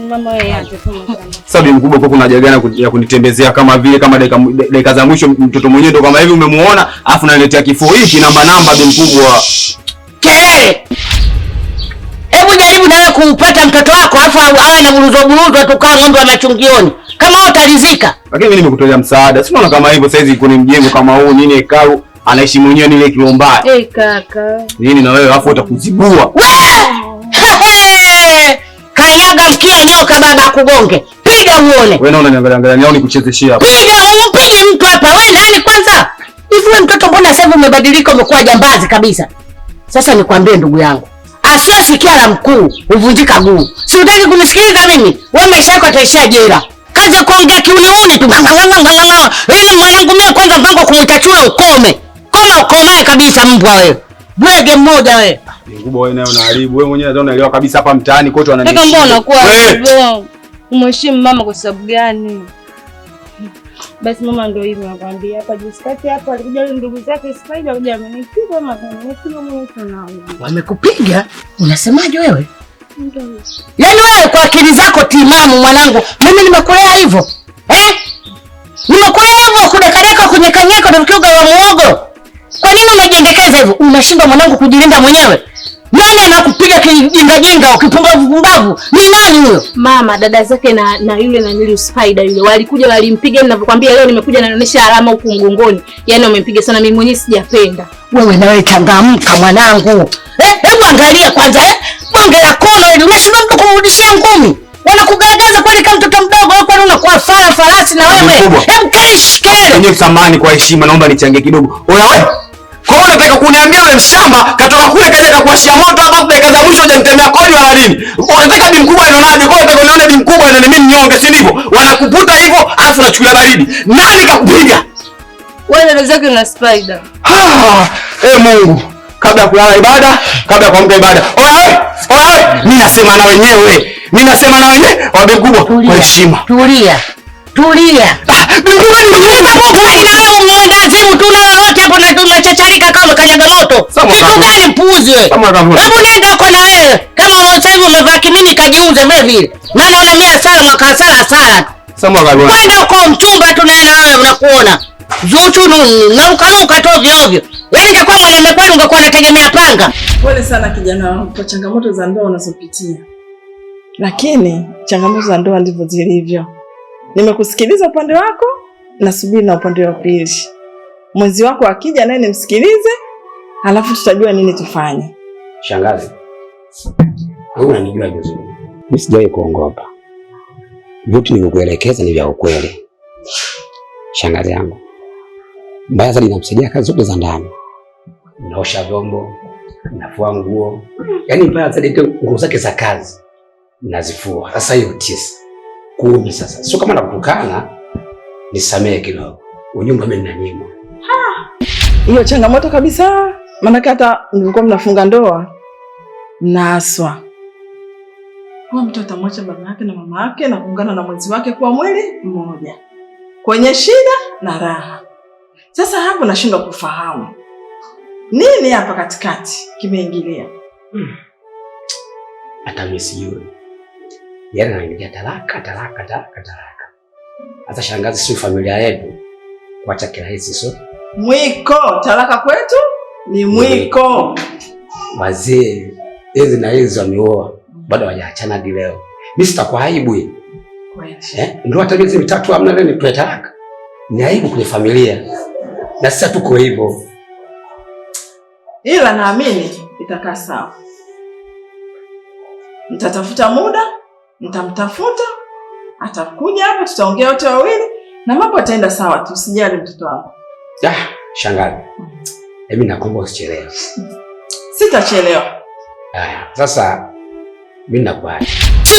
Mama wewe aje tu. Sababu mkubwa kwa kuna haja gani ya kunitembezea kama vile kama dakika za mwisho mtoto mwenyewe ndo kama hivi umemuona afu unaniletea kifo hiki namba bi mkubwa. Kelele. Hebu jaribu nawe kuupata mtoto wako afu awe na buruzo tukao ng'ombe wa machungioni. Kama utalizika. Lakini mimi nimekutolea msaada. Si unaona kama hivyo saizi kuna mjengo kama huu nini hekalu anaishi mwenyewe nile Kilomba. Kaka. Nini na wewe afu utakuzibua. Kanyaga mkia nyoka baba kugonge. Piga uone. Wewe naona niangalia niao nikuchezeshia hapa. Piga umpige mtu hapa. Wewe nani kwanza? Hivi wewe mtoto mbona sasa hivi umebadilika umekuwa jambazi kabisa? Sasa nikwambie ndugu yangu. Asiyesikia la mkuu huvunjika guu. Si utaki kunisikiliza mimi? Wewe maisha yako yataishia jela. Kazi ya kuongea kiuniuni tu. Mwanangu mimi kwanza mpango kumtachua ukome. Koma ukomae kabisa mbwa wewe. Bwege mmoja wewe. Mkubwa wewe nayo unaharibu. Wewe mwenyewe unaelewa kabisa hapa mtaani kote wananishi. Kaka mbona unakuwa hivyo? Umheshimu mama kwa sababu gani? Basi mama ndio hivyo nakwambia. Hapa jisikati hapo alikuja ndugu zake Spider kuja amenipiga mama amenipiga mwenyewe sana. Wamekupiga? Unasemaje wewe? Yaani wewe kwa akili zako timamu mwanangu, mimi nimekulea hivyo. Nimekulea hivyo kudekadeka kwenye kanyako na ukiuga wa muogo. Kwa nini unajiendekeza hivyo? Unashindwa mwanangu kujilinda mwenyewe. Nani anakupiga kijinga ukipumbavu? Ni nani huyo? Mama, dada zake na yule na nili Spider yule. Walikuja walimpiga ninavyokuambia leo nimekuja naonyesha alama huku mgongoni. Yaani wamempiga sana mimi mwenyewe sijapenda. Wewe nawe changamka mwanangu. Hebu angalia kwanza bonge la kono ile unashindwa mtu kumrudishia ngumi. Wanakugaragaza pale kama mtoto mdogo wewe kwani unakuwa farasi na wewe. Hebu kashikele. Mwenye samani kwa heshima naomba nichangie kidogo. Oya wewe. Kwa hiyo unataka kuniambia wewe mshamba katoka kule kaja kuwashia moto hapa dakika za mwisho hujamtendea kodi wala nini? Unataka bi mkubwa anaonaje? Kwa hiyo unataka unione bi mkubwa na mimi mnyonge si ndivyo? Wanakuputa hivyo alafu unachukulia baridi. Nani kakupiga? Wewe dada zake na Spider. Mungu. Kabla ya kulala ibada, kabla ya kuamka ibada. Oya wewe. Mimi nasema na wenyewe. Wa bi mkubwa kwa heshima. Tulia. Bi mkubwa ni mwenyewe na wewe mwendazimu tuna lolote hapo na tunachacharika kama kanyaga moto. Kitu gani mpuzi wewe? Hebu nenda huko na wewe. Kama sasa hivi umevaa kimini kajiuze vile vile. Na naona mimi sala mwaka sala. Kwenda huko mchumba tunaye na wewe unakuona. Zuchu na ukanuka tu ovyo. Yaani ingekuwa mwanamume kwani ungekuwa unategemea panga. Pole sana kijana wangu kwa changamoto za ndoa unazopitia. Lakini changamoto za ndoa ndivyo zilivyo. Nimekusikiliza upande wako, nasubiri na upande wa pili. Mwenzi wako akija naye nimsikilize, halafu tutajua nini tufanye. Shangazi. Wewe unanijua vizuri. Mimi sijawahi kuongopa. Vitu nilivyokuelekeza ni vya ukweli. Shangazi yangu. Mbaya zaidi namsaidia kazi zote za ndani. Naosha vyombo, nafua nguo. Yaani mbaya zaidi nguo zake za kazi nazifua. Sasa hiyo 9. 10 sasa. Sio kama nakutukana, nisamee kidogo. Unyumba mimi ninanyimwa. Hiyo changamoto kabisa. Maana hata mlikuwa mnafunga ndoa mnaaswa. Kwa mtu atamwacha baba yake na mama yake na kuungana na mwenzi wake kwa mwili mmoja. Kwenye shida na raha. Sasa hapo nashindwa kufahamu. Nini hapa katikati kimeingilia? Hata mimi sijui. Yaani anaingia talaka. Hata shangazi sio familia yetu. Kuacha kirahisi sio? Mwiko, talaka kwetu ni mwiko. Wazee hizi na hizi wameoa bado hawajaachana hadi leo. Mimi sitakuwa aibu hii. Kweli. Ndio hata miezi 3 hamna leo nitoe talaka. Ni aibu kwenye familia. Na sasa tuko hivyo. Ila naamini itakaa sawa. Nitatafuta muda, nitamtafuta, atakuja hapa tutaongea wote wawili na mambo yataenda sawa tu, usijali mtoto wangu. Shangazi. Mimi nakuomba usichelewe. Sitachelewa. Haya, sasa mimi nakuacha.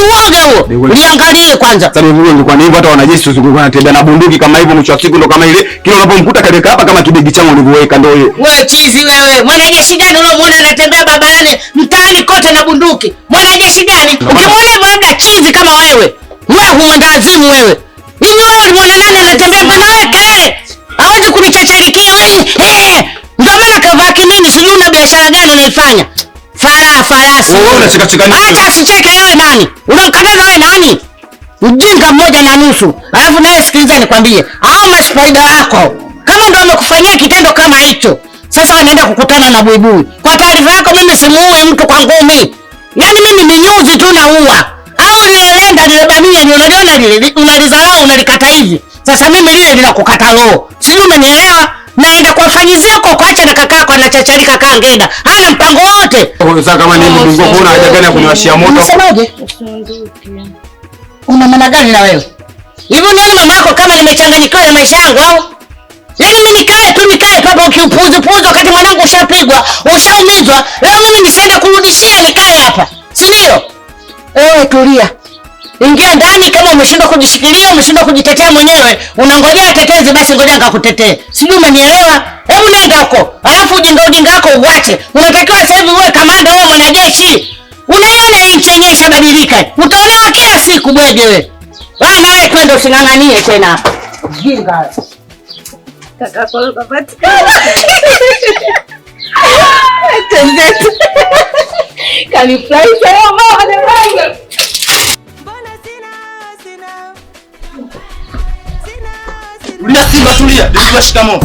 Uoga huo. Niangalie kwanza. Sasa hivyo nilikuwa hivyo hata wanajeshi usikuwa wanatembea na bunduki kama hivyo mwisho wa siku ndo kama ile kile unapomkuta kadeka hapa kama kibegi changu ulivyoweka ndio ile. Wewe chizi wewe. Mwanajeshi gani unamwona anatembea barabarani mtaani kote na bunduki? Mwanajeshi gani? Ukimwona hivyo labda chizi kama wewe. Wewe huenda azimu wewe. Hivi wewe ulimwona nani anatembea mbele yake? Hawezi kunichacharikia wewe. Ndio maana kavaa kimini sijui una biashara gani unaifanya. farasi. Wewe unacheka cheka nini? Acha sicheke wewe nani? Unamkataza wewe nani? Ujinga mmoja na nusu. Alafu naye sikiliza nikwambie. Hao maspider wako kama ndio wamekufanyia kitendo kama hicho. Sasa wanaenda kukutana na buibui. Kwa taarifa yako mimi simuui mtu kwa ngumi. Yaani mimi minyuzi tu naua. Au lilenda lilebamia ni unaliona lile unalizalao unalikata hivi. Sasa mimi lile linakukata roho. Sijui umenielewa? Naenda kuwafanyizia kwa kuacha na kakako anachacharika kaa ngeda. Hana mpango wote. Sasa kama ni Mungu kuna haja gani ya kuniwashia moto? Unasemaje? Una maana gani na wewe? Hivyo nini mama yako kama nimechanganyikiwa na maisha yangu au? Yaani mimi nikae papa ukiupuzi wakati mwanangu ushapigwa, ushaumizwa. Leo mimi nisiende kurudishia nikae hapa. Si ndio? Wewe tulia. Ingia ndani kama umeshindwa kujishikilia, umeshindwa kujitetea mwenyewe. Unangojea tetezi basi ngoja nikakutetee. Sijui umenielewa? Hebu nenda huko. Alafu ujinga wako uache. Unatakiwa sasa hivi uwe kamanda wewe mwanajeshi. Unaona nchi yenyewe ishabadilika. Utaolewa kila siku bwege wewe. Wewe nawe twende using'ang'anie tena hapa. Ujinga. Kaka kwa papatikana. Tenzetu. Kanifurahi sana mama jamani. Tulia Simba tulia. Nilikuwa shikamoo.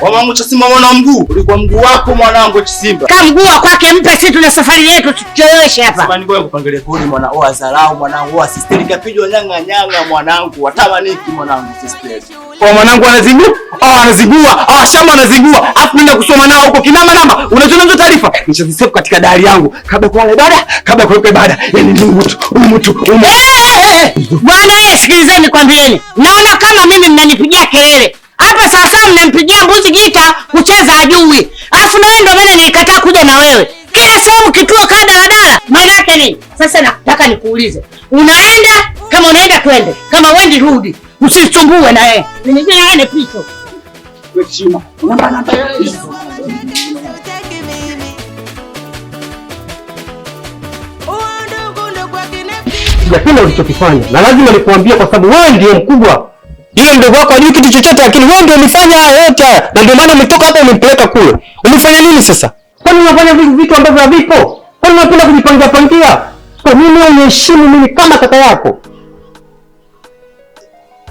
Wamangu cha Simba mwana mguu. Ulikuwa mguu wako mwanangu cha Simba. Kama mguu wa kwake mpe sisi tuna safari yetu tucheleweshe hapa. Sasa ngoja kupangilia kodi mwana. Oa dharau mwanangu. Oa sister kapijwa nyanga mwanangu. Watamaniki mwanangu sister. Kwa mwanangu anazingua. Anazingua. Shamba anazingua. Afu nenda kusoma nao huko kinama namba. Unajua hizo taarifa? Nishazisevu katika diary yangu. Kabla kwa ibada, kabla kwa ibada. Yaani ni mtu. Bwana yeye sikilizeni nikwambieni. Naona kama mimi mnanipigia kelele. Hapa sasa mnampigia mbuzi gita kucheza ajui. Alafu na wewe ndio maana nilikataa kuja na wewe. Kila sehemu kituo kada wadala. Maana yake nini? Sasa nataka nikuulize. Unaenda kama unaenda twende. Kama wendi rudi. Usisumbue na yeye. Ninijia yeye picho. Wewe chima. Namba. Sijapenda ulichokifanya na lazima nikuambie kwa sababu wewe ndiye mkubwa. Yule mdogo wako hajui kitu chochote lakini wewe ndiye ulifanya haya yote na ndio maana umetoka hapa umempeleka kule. Umefanya nini sasa? Kwani unafanya vitu ambavyo havipo? Kwani unapenda kujipangia? Kwa nini uniheshimu mimi kama kaka yako?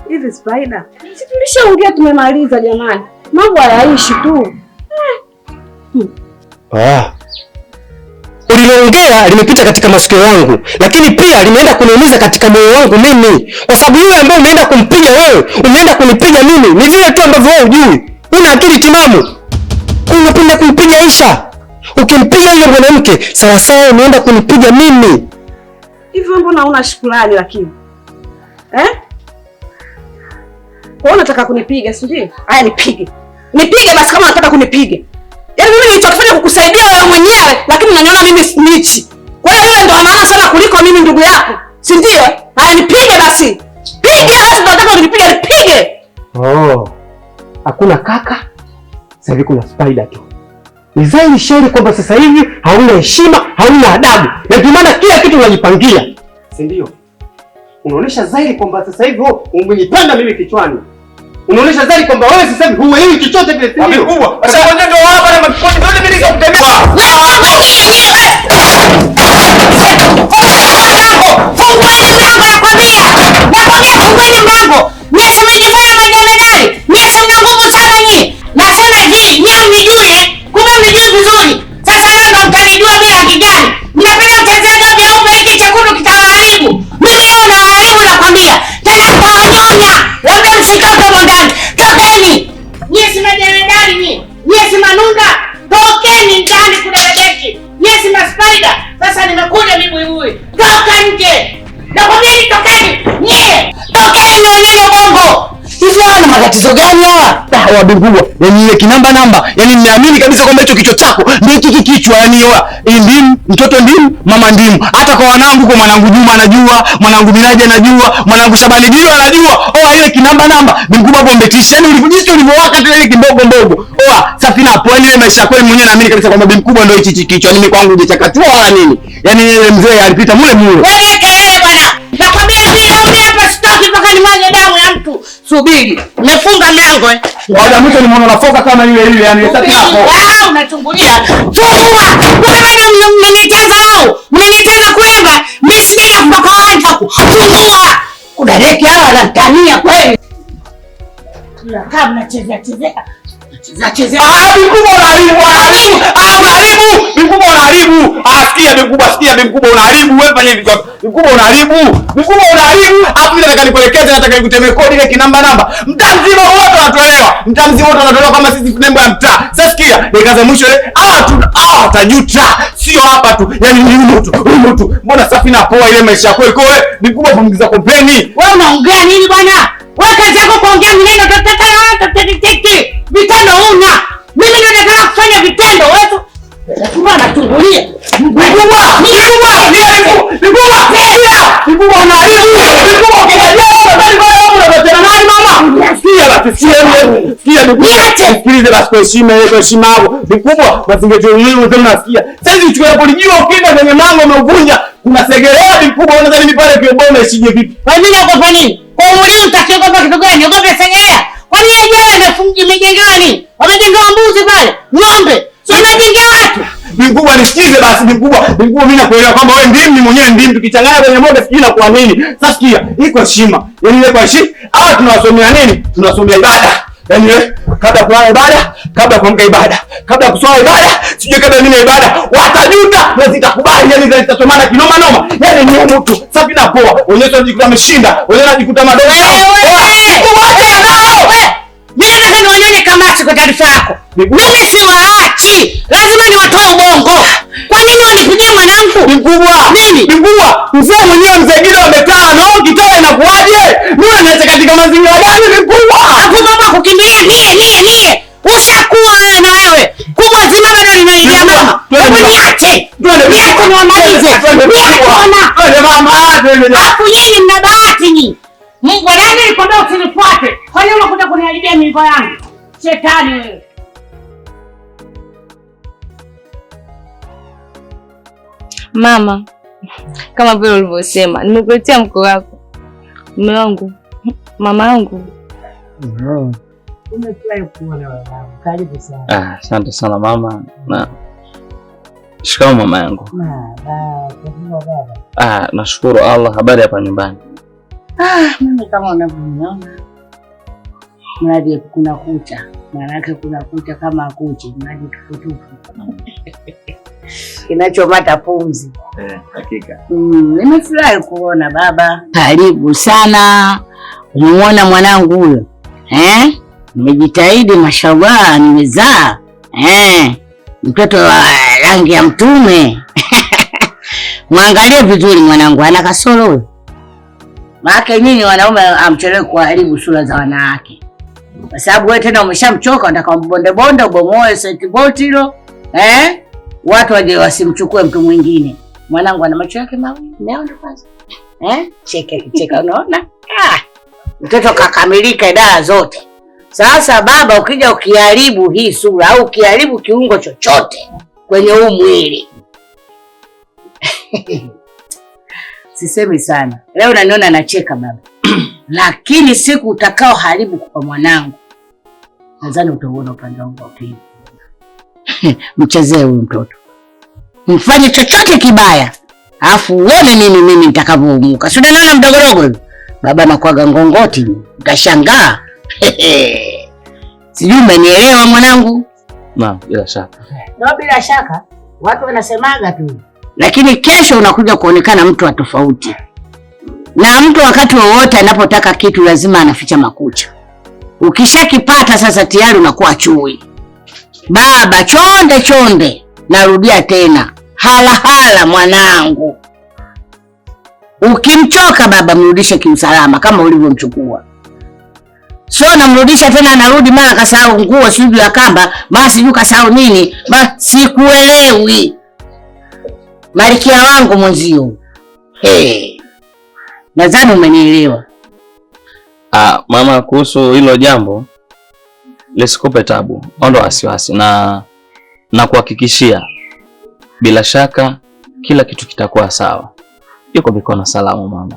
Hivi Spider. Si tulishaongea tumemaliza jamani. Mambo hayaishi tu. Uliloongea limepita katika masikio yangu, lakini pia limeenda kuniumiza katika moyo wangu mimi. Kwa sababu yule ambaye umeenda kumpiga wewe, umeenda kunipiga mimi. Ni vile tu ambavyo wewe hujui. Una akili timamu. Unapenda kumpiga Aisha. Ukimpiga yule mwanamke, sawa sawa umeenda kunipiga mimi. Hivyo mbona una shukrani lakini? Kwa unataka kunipiga, si ndio? Haya nipige. Nipige basi kama unataka kunipiga. Yaani mimi nilichofanya kukusaidia wewe mwenyewe, lakini unaniona mimi snitch. Kwa hiyo yule ndo maana sana kuliko mimi ndugu yako. Si ndio? Haya nipige basi. Piga basi unataka unipige nipige. Hakuna kaka. Sasa hivi kuna Spider tu. Ni dhahiri shairi kwamba sasa hivi hauna heshima, hauna adabu. Na ndio maana kila kitu unajipangia. Si ndio? Unaonesha dhahiri kwamba sasa hivi wewe umenipanda mimi kichwani. Unaonesha dhahiri kwamba wewe sasa hivi huelewi chochote kile, si ndio? Sasa kwa nini ndio hapa na maponi ndio mimi nikakutemea? Fungueni mlango nakwambia. Fungueni mlango. Nyesi mnajifanya majamedari. Nyesi mna nguvu sana nyinyi. Nasema hivi, nyinyi mnijue, kumbe mnijue vizuri. Sasa leo ndo mtanijua bila kigani. Mnapenda mchezaji vyeupe hiki chekundu kitawaharibu. Mimi leo nawaharibu nakwambia. Tena kwa wanyonya. Labda msikapo ndani. Tokeni. Nyesi majamedari nyinyi. Nyesi manunda. Tokeni ndani kuna jeshi. Nyesi ma Spider. Sasa nimekuja mibuibui. Toka nje. Nakwambia tokeni. Nyie. Tokeni na nyinyi bongo. Hivi wana matatizo gani hawa? Hawa bingubwa. Yaani ile kinamba. Yaani nimeamini kabisa kwamba hicho kichwa chako ndio hiki kichwa yaani ndimu, mtoto ndimu, mama ndimu. Hata kwa wanangu kwa mwanangu Juma anajua, mwanangu Miraji anajua, mwanangu Shabani Gilo anajua. Ile kinamba. Bingubwa bombetisha. Yaani ulivujisha ulivyowaka tu ile kidogo. Safina hapo yaani ile maisha kweli mwenyewe naamini kabisa kwamba bingubwa ndio hichi kichwa. Mimi kwangu hujachakachua wala nini. Yaani ile mzee alipita mule. Wewe kelele bwana. Nakwambia mimi hapa sitaki mpaka nimwaje damu ya mtu. Subiri. Nimefunga mlango Baada mwisho nimeona unafoka kama yule yaani sasa hapo. unachungulia. Fungua. Wewe mnanicheza au? Mnanicheza kuiba. Mimi sijaja kutoka wapi huko. Fungua. Kuna reki hawa wanatania kweli. Tunakaa mnachezea. Chezea. Mkubwa unaharibu. Mkubwa unaharibu. Sikia mkubwa unaharibu. Wewe fanya hivi. Mkubwa unaharibu. Hapo nataka nikuelekeze, nataka nikutemee kodi ile kinamba. Mtaa mzima wote wanatolewa kama sisi nembo ya mtaa. Sasa sikia, nikaanza mwisho ile watajuta. Sio hapa tu. Yaani ni humu tu. Mbona safi na poa ile maisha yako iko wewe? Mkubwa punguza kompleni. Wewe unaongea nini bwana? Wewe kazi yako kuongea maneno tiki. Vitendo una. Mimi ndio nataka kufanya vitendo. Wewe lazima anachungulia. Mkubwa unaharibu. Sikilize basi kwa heshima yako. Mkubwa mazingatio tena nasikia. Sasa uchukue hapo lijua ukienda kwenye mlango umeuvunja. Kuna segelea mkubwa unadhani mimi pale kiobona isije vipi? Kwa nini unaogopa nini? Kwa umri utakiogopa kitu gani? Ugope segelea. Kwa nini yeye imejengewa nini? Wamejengewa mbuzi pale, ng'ombe. Sio wamejengewa watu. Mkubwa nisikize basi mkubwa mimi nakuelewa kwamba wewe ndimi mwenyewe ndimi tukichanganya kwenye moja sikii na kuamini. Sasa sikia, iko heshima. Yaani ile kwa heshima, tunawasomea nini? Tunasomea ibada. Yaani kabla kulala ibada, kabla kuamka ibada, kabla kusoma ibada, sije kabla nini ibada, watajuta na zitakubali, yaani zitatomana kinoma noma. Yaani ni mtu safi na poa. Wewe unajikuta ameshinda, wewe unajikuta madogo. Mimi nataka nionyeshe kamati kwa taarifa yako. Mimi si waachi. Lazima niwatoe ubongo. Kwa nini wanipigia mwanangu? Mkubwa. Mzee mwenyewe mzee Gido amekaa no kitoa inakuaje? Mimi naacha katika mazingira gani mkubwa? Hapo mama kukimbilia nie. Ushakuwa wewe na wewe. Kubwa zima bado linaidia mama. Hebu niache. Niache niwamalize. Hapo nyinyi mna bahati nyinyi. Mungu nani alikwambia usinifuate? Kwa nini unakuja kuniharibia mimba yangu? Shetani wewe. Mama, kama vile ulivyosema, nimekuletea mko wako. Mume wangu, mama yangu. Umefurahi kuona mama. Karibu sana. Asante sana mama. Na shikamoo mama yangu. Baba. Nashukuru Allah. Habari hapa nyumbani? Mimi kama unavyoniona mradi kuna kucha, maanake kuna kucha kama kuchi, mradi tufutufu kinachomata pumzi. Hakika. Nimefurahi kuona baba. Karibu sana. Umeona mwanangu huyo? Nimejitahidi mashallah, nimezaa. Mtoto wa rangi ya mtume. Mwangalie vizuri mwanangu, ana kasoro huyo. Maana nyinyi wanaume amchelewe kuharibu sura za wanawake. Kwa sababu wewe tena umeshamchoka, unataka mbonde ubomoe setiboti hilo. Watu waje wasimchukue mtu mwingine. Mwanangu ana macho yake mawili. Umeona kwanza? Cheka unaona? Mtoto kakamilika dawa zote. Sasa baba, ukija ukiharibu hii sura au ukiharibu kiungo chochote kwenye huu mwili. Sisemi sana. Leo unaniona nacheka baba. Lakini siku utakao haribu kwa mwanangu, nadhani utaona upande wangu wa pili. Mchezee huyu mtoto. Mfanye chochote kibaya. Alafu uone nini mimi nitakavyoumuka. Si unaona mdogo baba anakuaga ngongoti, utashangaa. Sijui umenielewa mwanangu? Naam, bila shaka. Ndio, bila shaka. Watu wanasemaga tu. Lakini kesho unakuja kuonekana mtu wa tofauti. Na mtu wakati wowote anapotaka kitu lazima anaficha makucha. Ukishakipata sasa tayari unakuwa chui. Baba, chonde. Narudia tena. Hala mwanangu. Ukimchoka baba, mrudishe kiusalama kama ulivyomchukua. Sio namrudisha tena anarudi mara kasahau nguo sijui ya kamba, mara sijui kasahau nini, sikuelewi. Malkia wangu mwenzio. Nadhani umenielewa. Mama, kuhusu hilo jambo lisikupe tabu. Ondoa wasiwasi na kuhakikishia bila shaka kila kitu kitakuwa sawa. Yuko mikono salama mama.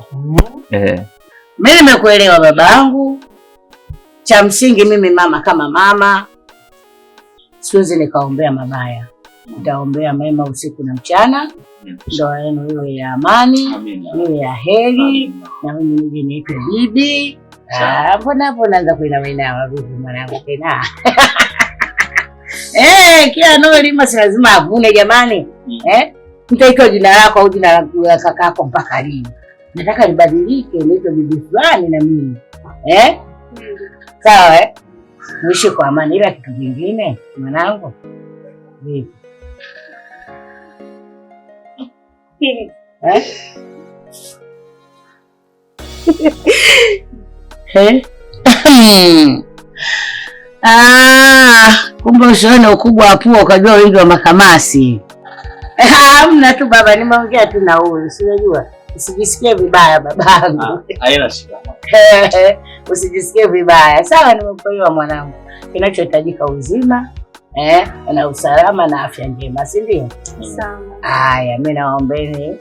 Mimi nimekuelewa babangu. Cha msingi mimi mama kama mama siwezi nikaombea mabaya. Nitaombea mema usiku na mchana. Ndoa yenu iwe ya amani, iwe ya heri, na mimi nije niitwe bibi. Mbona hapo naanza kuinama vipi mwanangu tena? Kila nolima si lazima avune jamani. Nitaitwa jina lako au jina la kaka yako mpaka lini? Nataka nibadilike niitwe bibi fulani na mimi. Sawa Muishi kwa amani, ila kitu kingine mwanangu. Vipi? Kumbe usione ukubwa wa pua ukajua wingi wa makamasi. Hamna tu baba, nimeongea tu na huyu. Usijua, usijisikie vibaya babangu. Haina shida. Usijisikie vibaya. Sawa, nimekuelewa mwanangu. Kinachohitajika uzima, na usalama na afya njema, si ndio? Sawa. Haya, mimi naombeni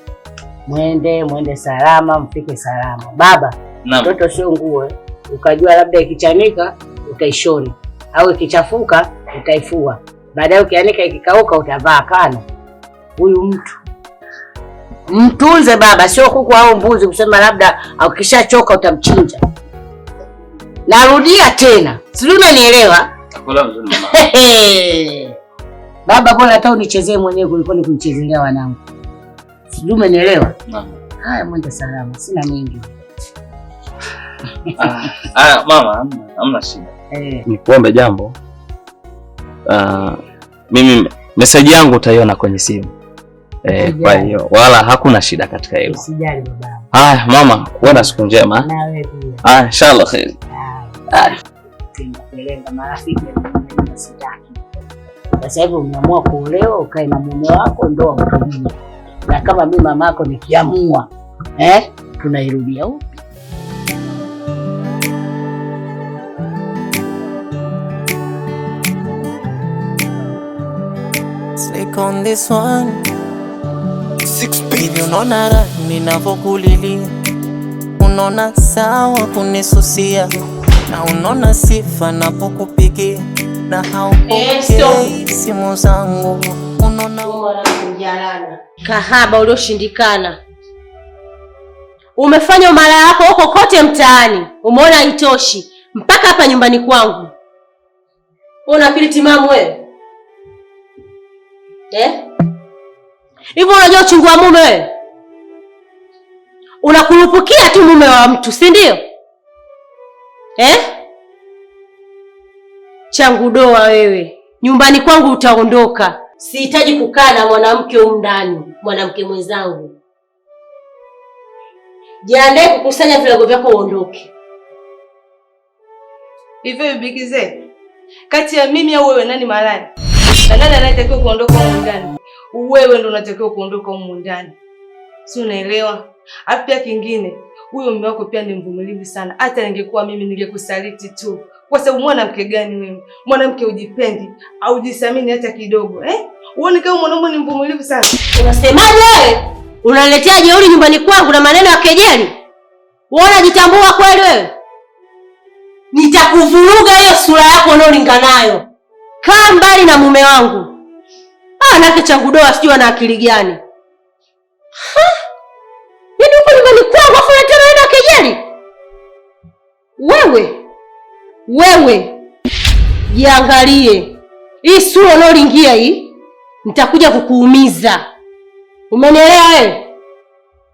mwende salama, mfike salama. Baba, mtoto sio nguo, ukajua labda ikichanika utaishoni au ikichafuka utaifua. Baadaye ukianika ikikauka utavaa. Hapana. Huyu mtu mtunze baba, sio kuku au mbuzi kusema labda ukishachoka utamchinja. Narudia tena. Sijui unanielewa? Nakula vizuri mama. Baba, bora hata unichezee mwenyewe kuliko nikunichezea wanangu. Sijui umenielewa? Naam. Haya, mwende salama. Sina mengi. Mama, hamna shida. Nikuombe jambo. Mimi message yangu utaiona kwenye simu. Kwa hiyo wala hakuna shida katika hilo. Usijali baba. Mama, uwe na siku njema. Na wewe pia. Inshallah khair. Tunakulenga marafiki na sitaki. Sasa hivi umeamua kuolewa, ukae na mume wako, ndoa mtumie. Na kama mimi mamako nikiamua, tunairudia upi? Slick on this one. 6 unaona raha ninavyokulilia, unaona sawa kunisusia, na unaona sifa napokupigia, na haupokei simu zangu. Unaona mjalana kahaba ulioshindikana, umefanya umara wako huko kote mtaani, umeona haitoshi mpaka hapa nyumbani kwangu. Una akili timamu wewe? Hivyo unajua uchungu wa mume wewe? Unakurupukia tu mume wa mtu, si ndio? Changu doa wewe. Nyumbani kwangu utaondoka. Sihitaji kukaa na mwanamke huko ndani, mwanamke mwenzangu. Jiandae kukusanya vilago vyako uondoke. Hivyo bibikize. Kati ya mimi au wewe nani malaya? Na nani anayetakiwa kuondoka huko ndani? Wewe ndio unatakiwa kuondoka huko ndani. Si unaelewa? Pia kingine, huyo mume wako pia ni mvumilivu sana. Hata ningekuwa mimi ningekusaliti tu. Kwa sababu mwanamke gani wewe? Mwanamke ujipendi au ujisamini hata kidogo, Uone kama mwanaume ni mvumilivu sana. Unasemaje wewe? Unaletea jeuri nyumbani kwangu na maneno ya kejeli? Wewe unajitambua kweli wewe? Nitakuvuruga hiyo sura yako unayolingana nayo. Kaa mbali na mume wangu. Nake changu doa sijui ana akili gani. Yaani uko nyumbani kwangu afu unaletea maneno ya kejeli? Wewe. Jiangalie. Hii sura unayolingia hii nitakuja kukuumiza. Umenielewa wewe?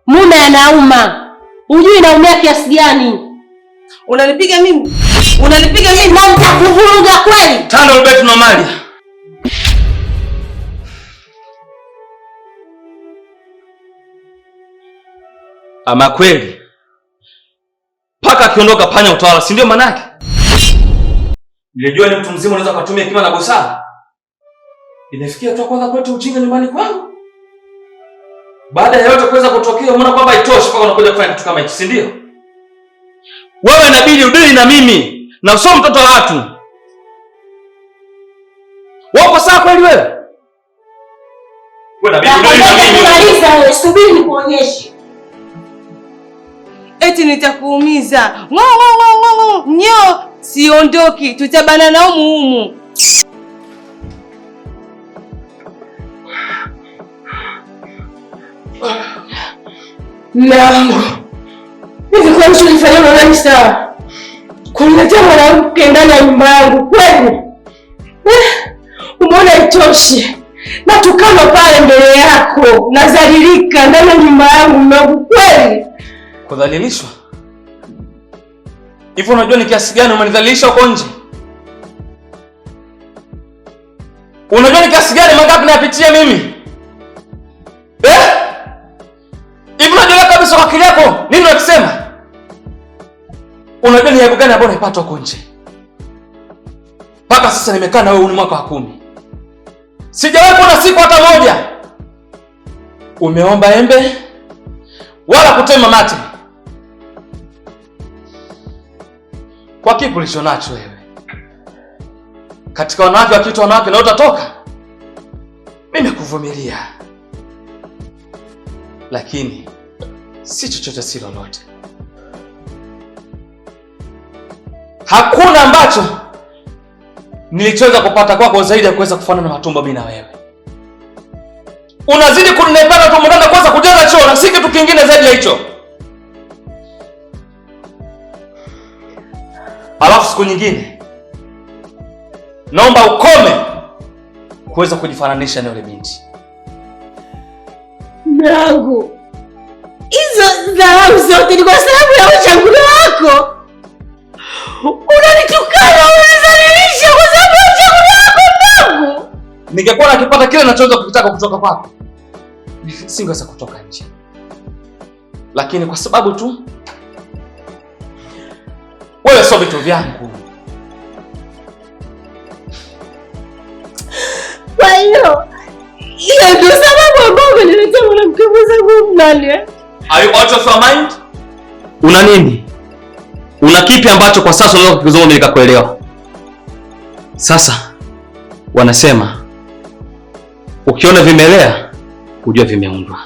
Mume anauma. Hujui naumia kiasi gani? Unanipiga mimi? Unanipiga mimi na nitakuvuruga kweli. Tano Roberto na Mali. Ama kweli. Paka akiondoka panya utawala, si ndio manake? Nilijua ni mtu mzima unaweza kutumia hekima na busara. Inafikia tu kwanza kwetu ujinga nyumbani kwangu. Baada ya yote kuweza kutokea, umeona kwamba haitoshi mpaka unakuja kufanya kitu kama hichi, si ndio? Wewe inabidi udili na mimi na usio mtoto wa watu. Wako sawa kweli wewe? Wewe inabidi udili na mimi. Maliza wewe, subiri nikuonyeshe. Eti nitakuumiza. Nyo, siondoki. Tutabana na humu. Mlango. Hivi kwa nini ulifanya nani sawa? Kuniletea mwanamke ndani ya nyumba yangu kweli? Umeona itoshi? Natukana pale mbele yako, nazalilika ndani ya nyumba yangu mlango kweli? Kudhalilishwa? Hivi unajua ni kiasi gani umenidhalilisha huko nje? Unajua ni kiasi gani mangapi nayapitia mimi? Hivi unajua kabisa kwa akili yako nini unakisema? Unajua ni aibu gani ambayo naipata huko nje? Mpaka sasa nimekaa na wewe ni mwaka wa 10. Sijawahi kuona siku hata moja umeomba embe wala kutema mate. Kwa kipi ulichonacho wewe? Katika wanawake wakiitwa wanawake na utatoka? Mimi kuvumilia. Lakini si chochote si lolote. Hakuna ambacho nilichoweza kupata kwako zaidi ya kuweza kufanana na matumbo mimi na wewe. Unazidi kunipata tu mtanda kwanza kujaza choo na si kitu kingine zaidi ya hicho. Alafu siku nyingine naomba ukome kuweza kujifananisha na yule binti. Mlango. Hizo dharau zote ni kwa sababu ya uchaguzi wako. Unanitukana, unanizalilisha kwa sababu ya uchaguzi wako mlango. Ningekuwa nakipata kile ninachoweza kukitaka kutoka kwako, singeweza kutoka nje. Lakini kwa sababu tu wewe sio vitu vyangu. Kwa hiyo ndio sababu ambayo nileta mwanamke mwenzangu ndani. Are you out of your mind? Una nini? Una kipi ambacho kwa sasa unaweza kukizungumza nikakuelewa? Sasa wanasema ukiona vimelea ujue vimeundwa.